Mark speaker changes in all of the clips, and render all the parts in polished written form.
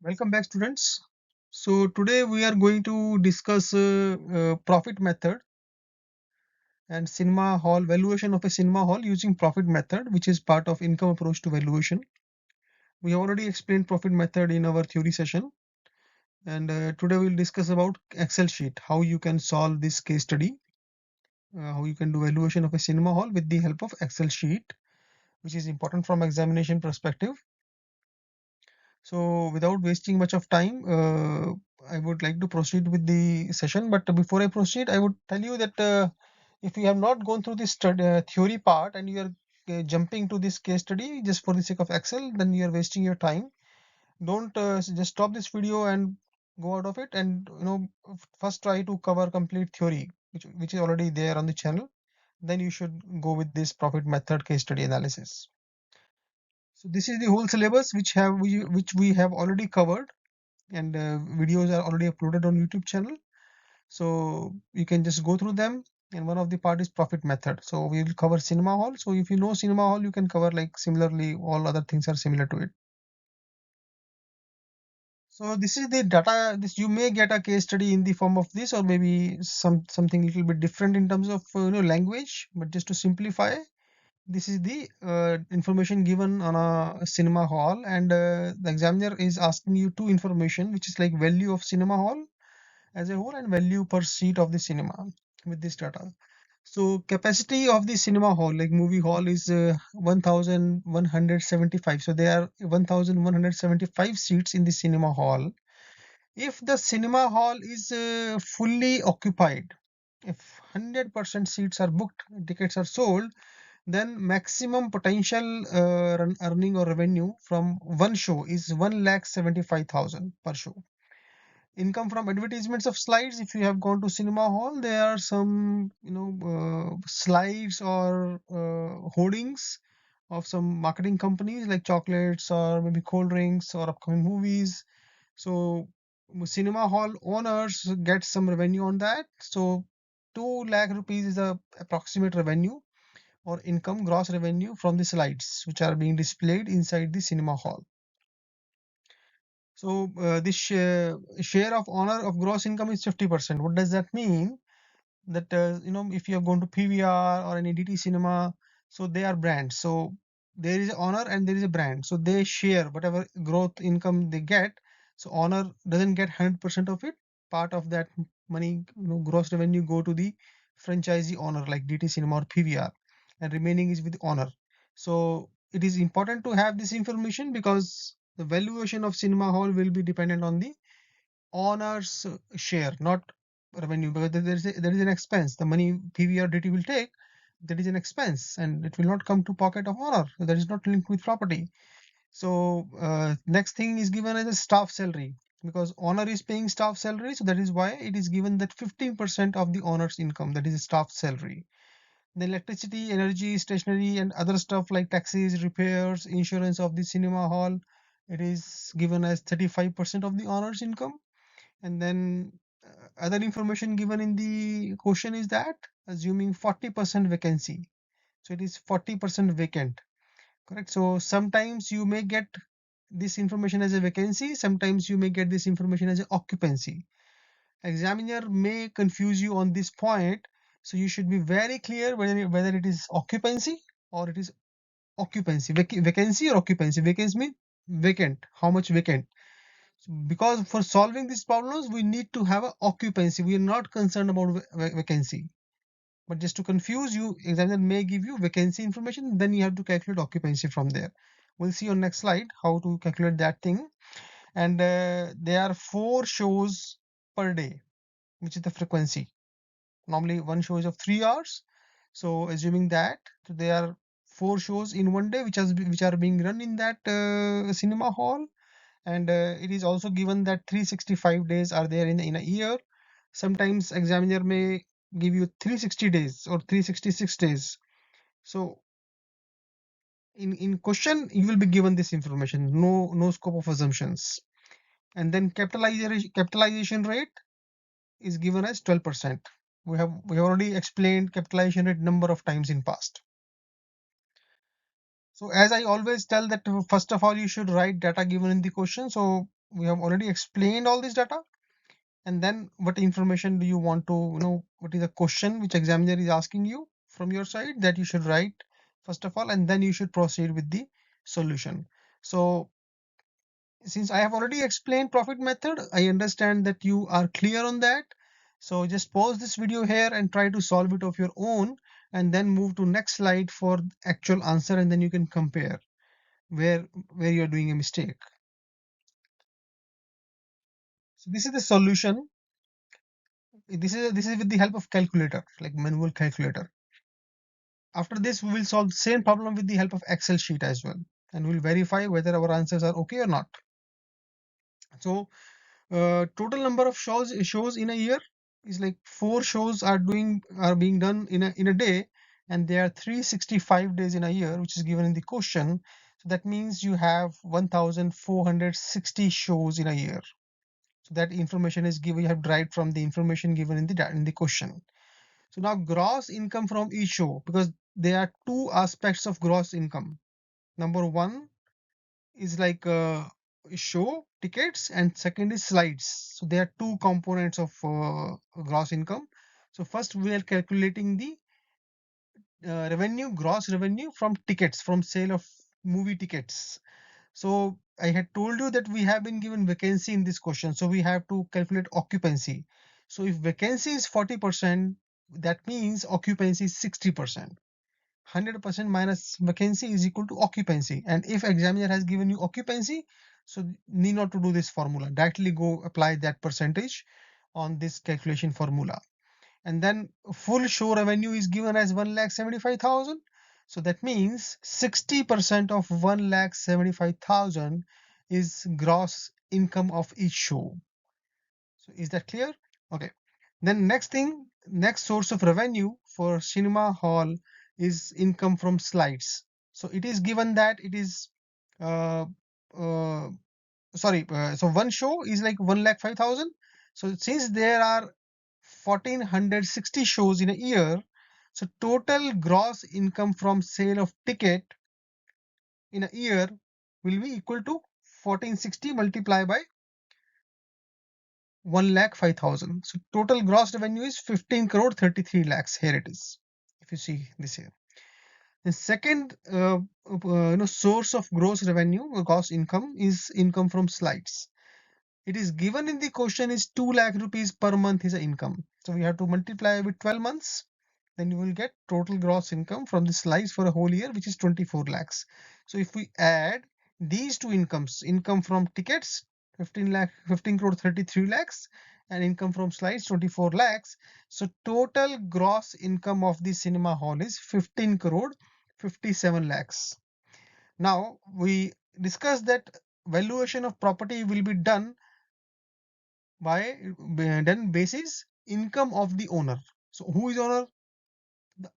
Speaker 1: Welcome back, students. So today we are going to discuss profit method and cinema hall valuation of a cinema hall using profit method, which is part of income approach to valuation. We already explained profit method in our theory session, and today we'll discuss about Excel sheet, how you can solve this case study, how you can do valuation of a cinema hall with the help of Excel sheet, which is important from examination perspective. So without wasting much of time, I would like to proceed with the session. But before I proceed, I would tell you that if you have not gone through this theory part and you are jumping to this case study just for the sake of Excel, then you are wasting your time. Don't just stop this video and go out of it, and first try to cover complete theory, which is already there on the channel. Then you should go with this profit method case study analysis. So this is the whole syllabus which we have already covered, and videos are already uploaded on YouTube channel. So you can just go through them. And one of the part is profit method. So we will cover cinema hall. So if you know cinema hall, you can cover like similarly all other things are similar to it. So this is the data. This you may get a case study in the form of this, or maybe something little bit different in terms of language. But just to simplify, this is the information given on a cinema hall, and the examiner is asking you two information, which is like value of cinema hall as a whole and value per seat of the cinema with this data. So capacity of the cinema hall, like movie hall, is 1175. So there are 1175 seats in the cinema hall. If the cinema hall is fully occupied, if 100% seats are booked, tickets are sold, then maximum potential earning or revenue from one show is 1,75,000 per show. Income from advertisements of slides. If you have gone to cinema hall, there are some slides or hoardings of some marketing companies like chocolates or maybe cold drinks or upcoming movies. So cinema hall owners get some revenue on that. So 2 lakh rupees is the approximate revenue or income, gross revenue from the slides which are being displayed inside the cinema hall. So this share of honor of gross income is 50%. What does that mean? That if you have gone to PVR or any DT cinema, so they are brands. So there is honor and there is a brand. So they share whatever growth income they get. So honor doesn't get 100% of it. Part of that money, gross revenue go to the franchisee owner like DT cinema or PVR, and remaining is with honor. So it is important to have this information because the valuation of cinema hall will be dependent on the owner's share, not revenue, because there is an expense. The money PV or DT will take, that is an expense, and it will not come to pocket of owner. So that is not linked with property. So next thing is given as a staff salary, because owner is paying staff salary, so that is why it is given that 15% of the owner's income, that is staff salary. The electricity, energy, stationery, and other stuff like taxes, repairs, insurance of the cinema hall, it is given as 35% of the owner's income. And then other information given in the question is that assuming 40% vacancy. So it is 40% vacant, correct? So sometimes you may get this information as a vacancy, sometimes you may get this information as an occupancy. Examiner may confuse you on this point, so you should be very clear whether it is occupancy or it is occupancy. Vacancy or occupancy. Vacancy means vacant, how much vacant. Because for solving these problems, we need to have an occupancy. We are not concerned about vacancy. But just to confuse you, examiner may give you vacancy information, then you have to calculate occupancy from there. We'll see on next slide how to calculate that thing. And there are 4 shows per day, which is the frequency. Normally one show is of 3 hours. So assuming that, so there are 4 shows in one day which are being run in that cinema hall. And it is also given that 365 days are there in a year. Sometimes examiner may give you 360 days or 366 days. So in question you will be given this information, no scope of assumptions. And then capitalization rate is given as 12%. We have already explained capitalization rate number of times in past. So as I always tell that first of all you should write data given in the question. So we have already explained all this data. And then what information do you want to, what is the question which examiner is asking you from your side, that you should write first of all, and then you should proceed with the solution. So since I have already explained profit method, I understand that you are clear on that. So just pause this video here and try to solve it of your own, and then move to next slide for actual answer, and then you can compare where you're doing a mistake. So this is the solution. This is with the help of calculator, like manual calculator. After this, we will solve the same problem with the help of Excel sheet as well, and we'll verify whether our answers are okay or not. So total number of shows in a year is like 4 shows are being done in a day, and there are 365 days in a year, which is given in the question. So that means you have 1460 shows in a year. So that information is given, you have derived from the information given in the question. So now gross income from each show, because there are two aspects of gross income. Number one is like show tickets, and second is slides. So there are two components of gross income. So first we are calculating the gross revenue from tickets, from sale of movie tickets. So I had told you that we have been given vacancy in this question, so we have to calculate occupancy. So if vacancy is 40%, that means occupancy is 60%. 100% minus vacancy is equal to occupancy. And if examiner has given you occupancy, so need not to do this formula. Directly go apply that percentage on this calculation formula. And then full show revenue is given as 1,75,000. So that means 60% of 1,75,000 is gross income of each show. So is that clear? Okay. Then next source of revenue for cinema hall is income from slides. So it is given that it is, uh, uh, so one show is like 1,05,000. So since there are 1460 shows in a year, so total gross income from sale of ticket in a year will be equal to 1460 multiplied by 1,05,000. So total gross revenue is 15 crore 33 lakhs. Here it is. If you see this here. The second source of gross revenue or gross income is income from slides. It is given in the question is 2 lakh rupees per month is the income. So we have to multiply with 12 months. Then you will get total gross income from the slides for a whole year, which is 24 lakhs. So if we add these two incomes, income from tickets 15 crore 33 lakhs, and income from slides 24 lakhs, so total gross income of the cinema hall is 15 crore 57 lakhs. Now we discussed that valuation of property will be done basis income of the owner. So who is owner? The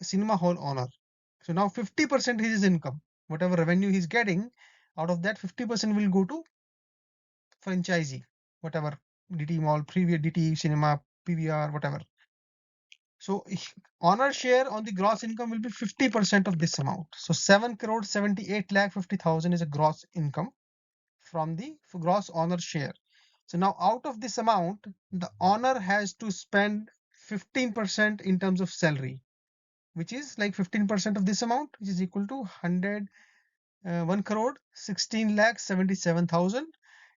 Speaker 1: cinema hall owner. So now 50% is his income. Whatever revenue he's getting, out of that 50% will go to franchisee, whatever DT Mall, previous DT Cinema, PVR, whatever. So owner share on the gross income will be 50% of this amount. So 7 crore 78 lakh 50,000 is a gross income from the gross owner share. So now out of this amount, the owner has to spend 15% in terms of salary, which is like 15% of this amount, which is equal to 1 crore 16 lakh 77,000.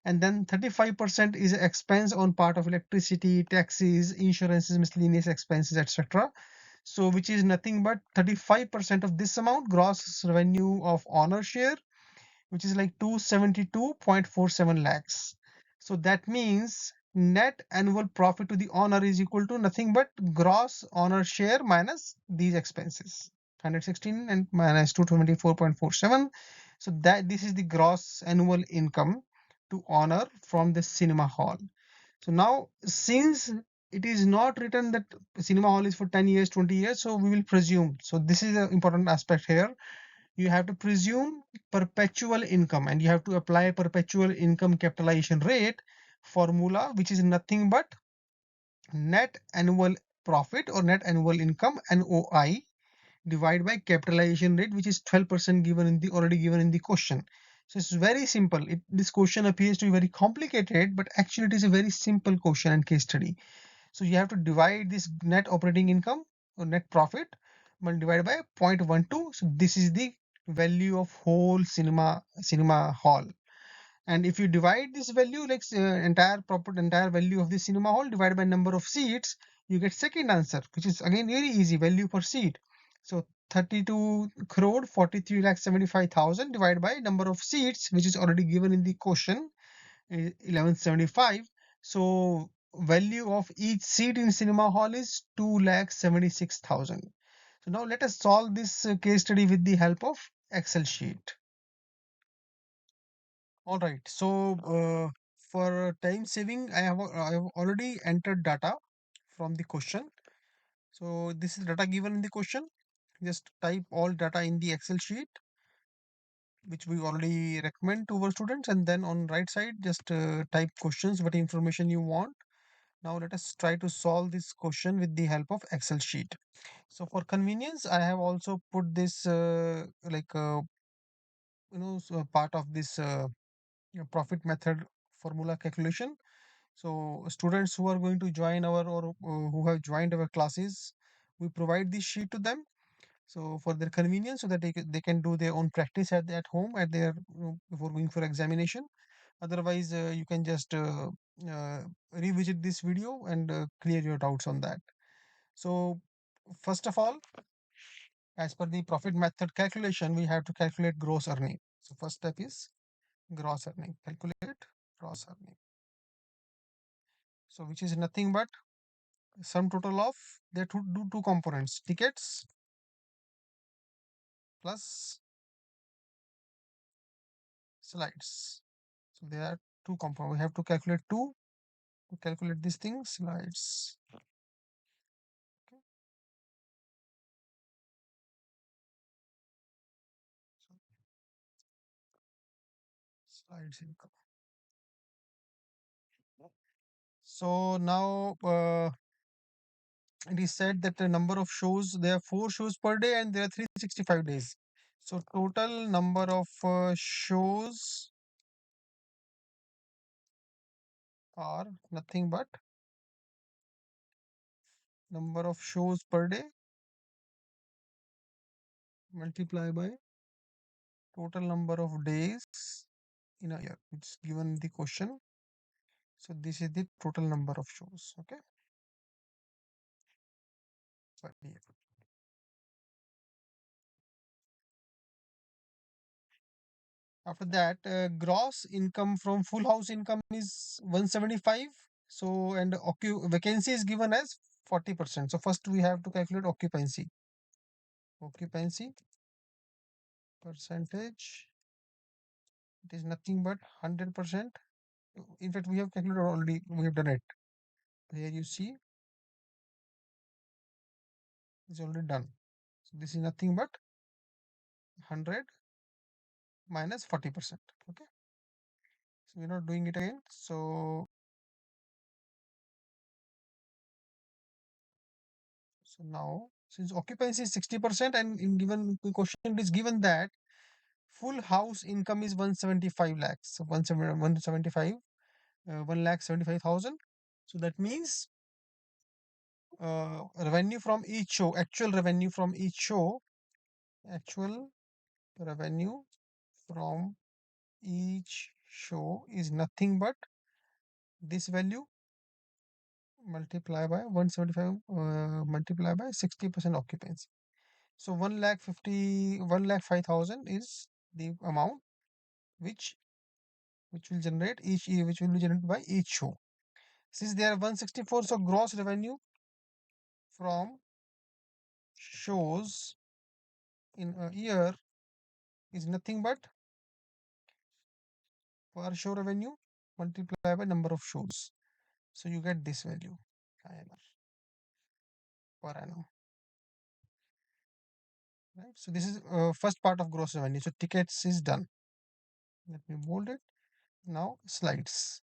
Speaker 1: And then 35% is expense on part of electricity, taxes, insurances, miscellaneous expenses, etc. So which is nothing but 35% of this amount, gross revenue of owner share, which is like 272.47 lakhs. So that means net annual profit to the owner is equal to nothing but gross owner share minus these expenses, 116 and minus 224.47. So that this is the gross annual income to owner from the cinema hall. So now since it is not written that cinema hall is for 10 years, 20 years, so we will presume. So this is an important aspect here. You have to presume perpetual income, and you have to apply perpetual income capitalization rate formula, which is nothing but net annual profit or net annual income, NOI, divided by capitalization rate, which is 12% given in the already given in the question. So it's very simple. This question appears to be very complicated, but actually it is a very simple question and case study. So you have to divide this net operating income or net profit divided by 0.12. So this is the value of whole cinema hall. And if you divide this value, like entire value of the cinema hall divided by number of seats, you get second answer, which is again very easy, value per seat. So 32 crore 43 lakh 75,000 divided by number of seats, which is already given in the question, 1175. So value of each seat in cinema hall is 2,76,000. So now let us solve this case study with the help of Excel sheet. All right. So for time saving, I have already entered data from the question. So this is data given in the question. Just type all data in the Excel sheet, which we already recommend to our students, and then on right side, just type questions, what information you want. Now let us try to solve this question with the help of Excel sheet. So for convenience, I have also put this part of this profit method formula calculation. So students who are going to join our or who have joined our classes, we provide this sheet to them. So for their convenience, so that they can do their own practice at home at their before going for examination. Otherwise, you can just uh, revisit this video and clear your doubts on that. So first of all, as per the profit method calculation, we have to calculate gross earning. So first step is gross earning. Calculate gross earning. So which is nothing but sum total of there two components, tickets plus slides. So there are two components. We have to calculate two to calculate this thing, slides. Okay. So slides income. So now it is said that the number of shows, there are 4 shows per day and there are 365 days. So total number of shows are nothing but number of shows per day multiply by total number of days in a year. It's given the question. So this is the total number of shows. Okay. Per year. After that, gross income from full house income is 175. So and vacancy is given as 40%. So first we have to calculate occupancy. Occupancy percentage. It is nothing but 100%. In fact, we have calculated already. We have done it. Here you see, it's already done. So this is nothing but 100 minus 40%. Okay. So we're not doing it again. So now, since occupancy is 60% and in given question it is given that full house income is 175 lakhs. So 175, 1,75,000. So that means revenue from each show, actual revenue from each show, actual revenue from each show is nothing but this value multiply by 175 multiply by 60% occupancy. So 1,05,000 is the amount which will generate which will be generated by each show. Since there are 164, so gross revenue from shows in a year is nothing but per show revenue multiplied by number of shows. So you get this value INR per annum. Right. So this is first part of gross revenue. So tickets is done. Let me bold it. Now slides.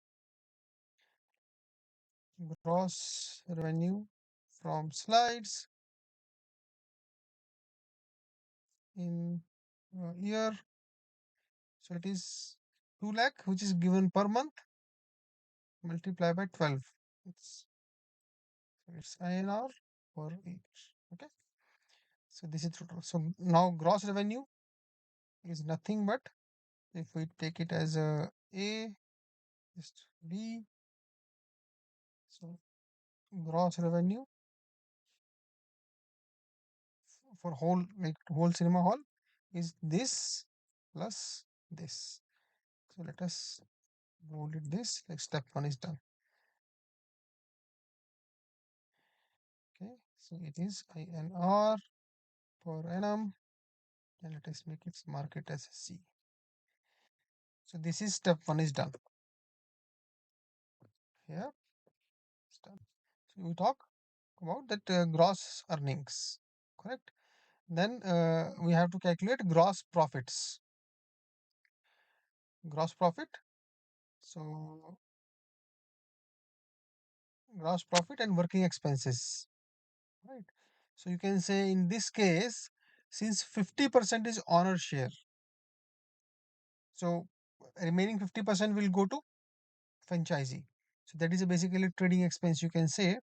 Speaker 1: Gross revenue from slides in year. So it is 2 lakh, which is given per month, multiply by 12. It's INR per year. Okay. So this is total. So now gross revenue is nothing but, if we take it as A, just B, so gross revenue for whole, like whole cinema hall, is this plus this. So let us roll it this, like step 1 is done. Okay, so it is INR per annum, and let us make it, mark it as C. So this is step 1 is done. Here it's done. So we talk about that gross earnings, correct? Then we have to calculate gross profits. Gross profit. So gross profit and working expenses, right? So you can say in this case, since 50% is honor share, so remaining 50% will go to franchisee. So that is a basically trading expense, you can say.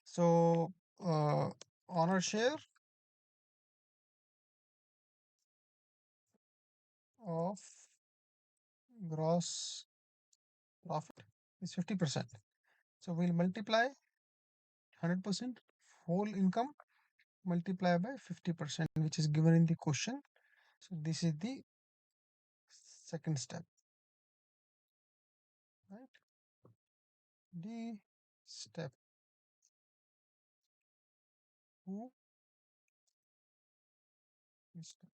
Speaker 1: So honor share of gross profit is 50%. So we'll multiply 100% whole income, multiply by 50%, which is given in the question. So this is the second step, right? The step 2 is done.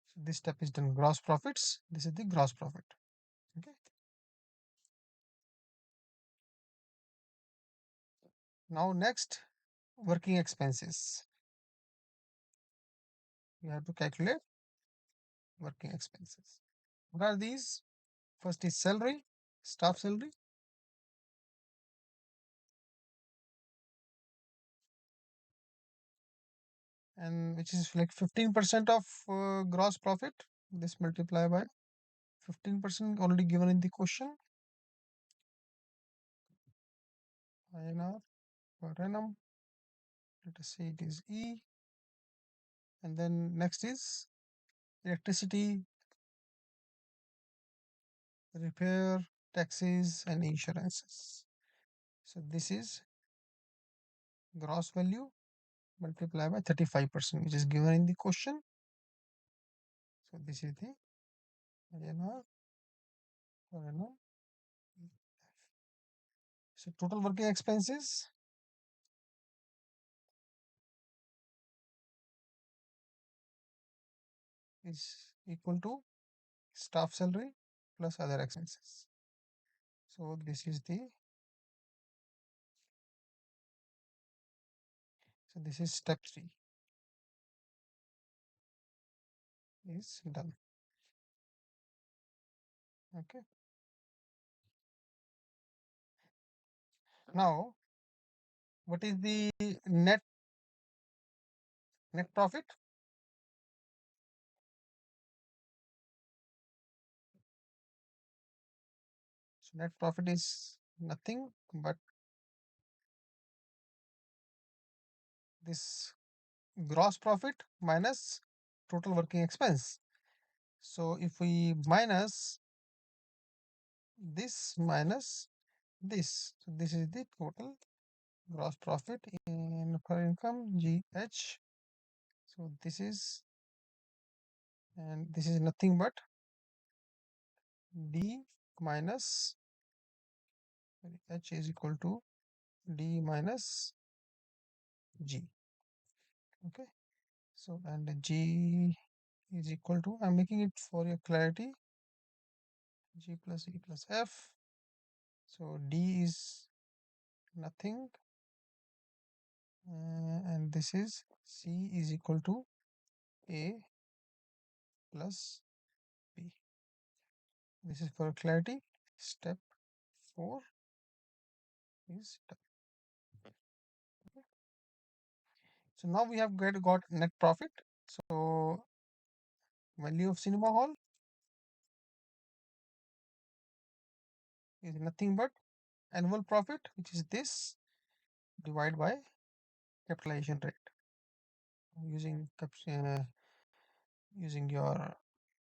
Speaker 1: So this step is done. Gross profits. This is the gross profit. Okay. Now next, working expenses. You have to calculate working expenses. What are these? First is salary, staff salary, and which is like 15% of gross profit. This multiply by 15% already given in the question. INR per annum. Let us say it is E. And then next is electricity, repair, taxes, and insurances. So this is gross value multiplied by 35%, which is given in the question. So this is the INR per annum. So total working expenses is equal to staff salary plus other expenses. So this is the, so this is step 3 is done. Okay. Now, what is the net profit? So net profit is nothing but this gross profit minus total working expense. So if we minus this minus this, so this is the total gross profit in per income GH. So this is, and this is nothing but D minus H is equal to D minus G. Okay. So and G is equal to, I'm making it for your clarity, G plus E plus F. So D is nothing, and this is C is equal to A plus B. This is for clarity. Step 4 is done. Okay. So now we have got net profit. So value of cinema hall is nothing but annual profit, which is this, divided by capitalization rate using using your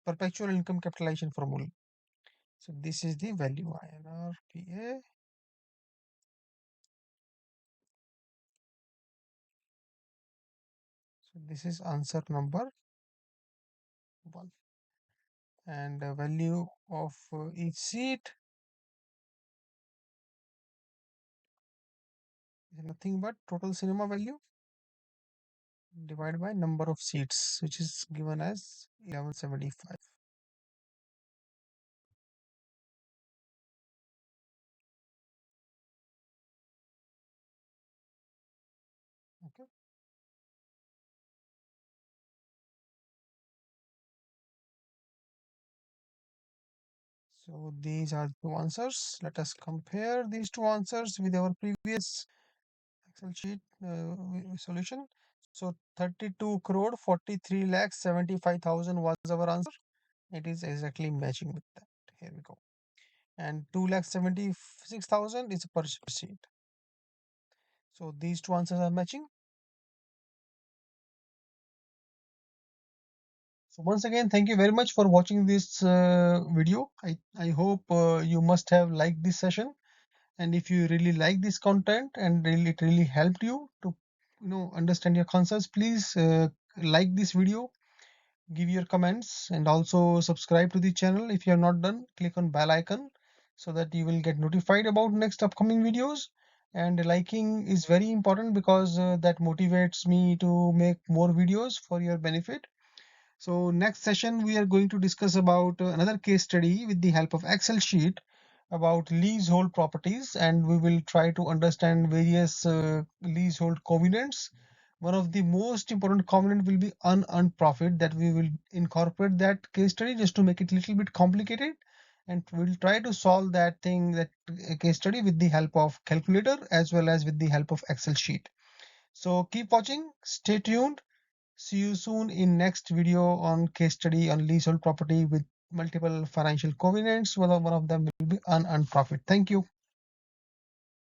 Speaker 1: perpetual income capitalization formula. So this is the value INR PA. So this is answer number 1. And the value of each seat is nothing but total cinema value divided by number of seats, which is given as 1175. Okay. So these are the answers. Let us compare these two answers with our previous Excel sheet solution. So 32 crore 43 lakh 75,000 was our answer. It is exactly matching with that. Here we go. And 2,76,000 is per seat. So these two answers are matching. So once again, thank you very much for watching this video. I hope you must have liked this session. And if you really like this content and it really helped you to understand your concepts, please like this video, give your comments, and also subscribe to the channel. If you have not done, click on bell icon so that you will get notified about next upcoming videos. And liking is very important because that motivates me to make more videos for your benefit. So next session we are going to discuss about another case study with the help of Excel sheet about leasehold properties, and we will try to understand various leasehold covenants. One of the most important covenant will be unearned profit, that we will incorporate that case study just to make it a little bit complicated, and we'll try to solve that thing, that case study, with the help of calculator as well as with the help of Excel sheet. So keep watching, stay tuned. See you soon in next video on case study on leasehold property with multiple financial covenants. One of them will be unearned profit. Thank you.